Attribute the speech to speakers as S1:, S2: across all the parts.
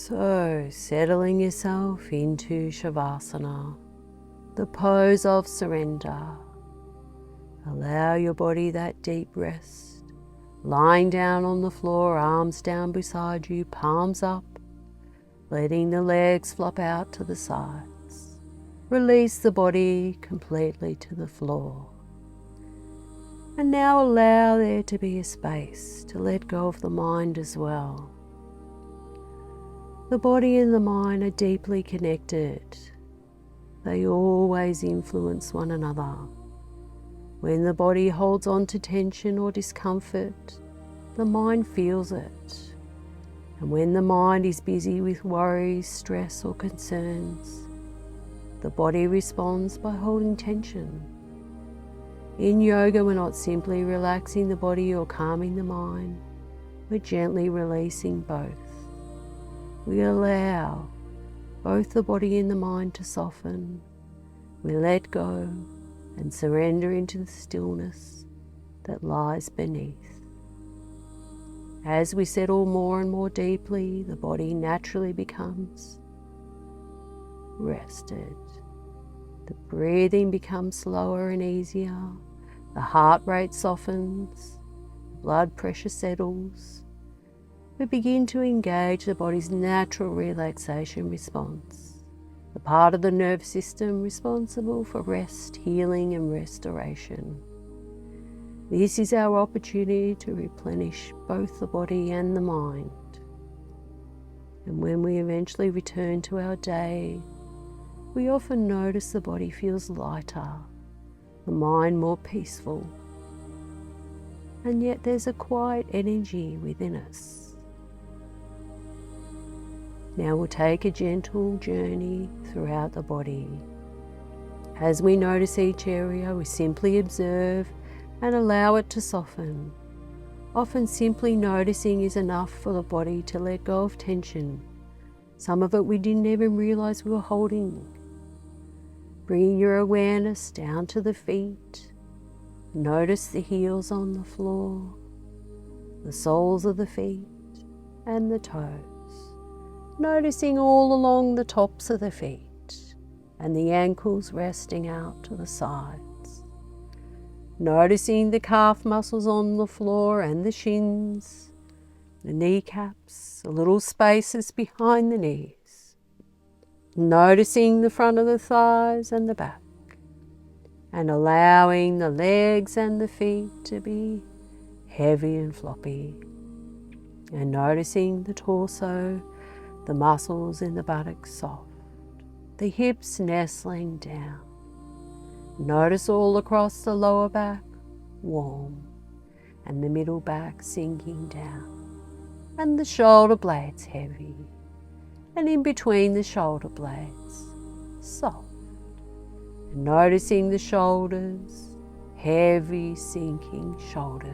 S1: So, settling yourself into Shavasana, the pose of surrender. Allow your body that deep rest. Lying down on the floor, arms down beside you, palms up, letting the legs flop out to the sides. Release the body completely to the floor. And now allow there to be a space to let go of the mind as well. The body and the mind are deeply connected. They always influence one another. When the body holds on to tension or discomfort, the mind feels it. And when the mind is busy with worries, stress, or concerns, the body responds by holding tension. In yoga, we're not simply relaxing the body or calming the mind, we're gently releasing both. We allow both the body and the mind to soften. We let go and surrender into the stillness that lies beneath. As we settle more and more deeply, the body naturally becomes rested. The breathing becomes slower and easier. The heart rate softens. Blood pressure settles. We begin to engage the body's natural relaxation response, the part of the nervous system responsible for rest, healing, and restoration. This is our opportunity to replenish both the body and the mind. And when we eventually return to our day, we often notice the body feels lighter, the mind more peaceful, and yet there's a quiet energy within us. Now we'll take a gentle journey throughout the body. As we notice each area, we simply observe and allow it to soften. Often simply noticing is enough for the body to let go of tension. Some of it we didn't even realize we were holding. Bring your awareness down to the feet. Notice the heels on the floor, the soles of the feet, and the toes. Noticing all along the tops of the feet and the ankles resting out to the sides. Noticing the calf muscles on the floor and the shins, the kneecaps, the little spaces behind the knees. Noticing the front of the thighs and the back, and allowing the legs and the feet to be heavy and floppy. And noticing the torso, the muscles in the buttocks soft, the hips nestling down. Notice all across the lower back, warm, and the middle back sinking down, and the shoulder blades heavy, and in between the shoulder blades, soft. And noticing the shoulders, heavy sinking shoulders,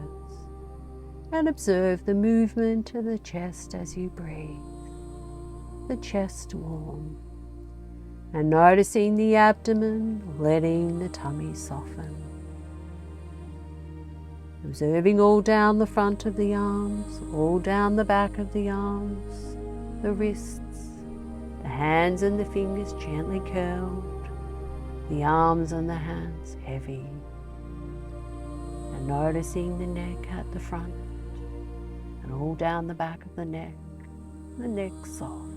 S1: and observe the movement of the chest as you breathe. The chest warm, and noticing the abdomen, letting the tummy soften. Observing all down the front of the arms, all down the back of the arms, the wrists, the hands and the fingers gently curled, the arms and the hands heavy, and noticing the neck at the front, and all down the back of the neck soft.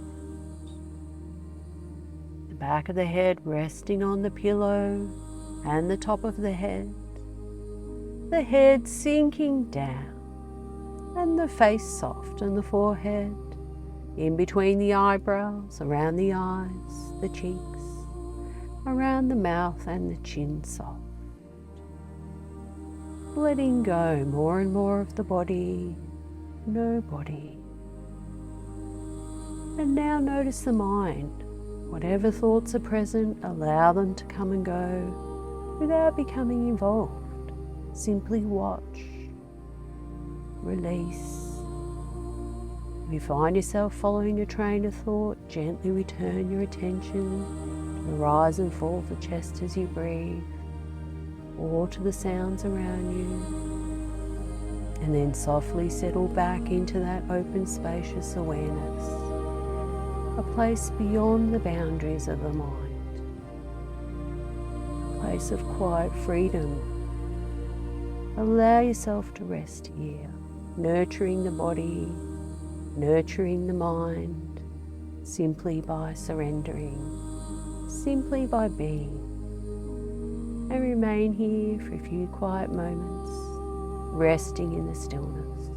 S1: Back of the head resting on the pillow and the top of the head sinking down, and the face soft and the forehead, in between the eyebrows, around the eyes, the cheeks, around the mouth and the chin soft. Letting go more and more of the body, no body. And now notice the mind. Whatever thoughts are present, allow them to come and go without becoming involved. Simply watch, release. If you find yourself following a train of thought, gently return your attention to the rise and fall of the chest as you breathe, or to the sounds around you, and then softly settle back into that open, spacious awareness. a place beyond the boundaries of the mind, a place of quiet freedom. Allow yourself to rest here, nurturing the body, nurturing the mind, simply by surrendering, simply by being. And remain here for a few quiet moments, resting in the stillness.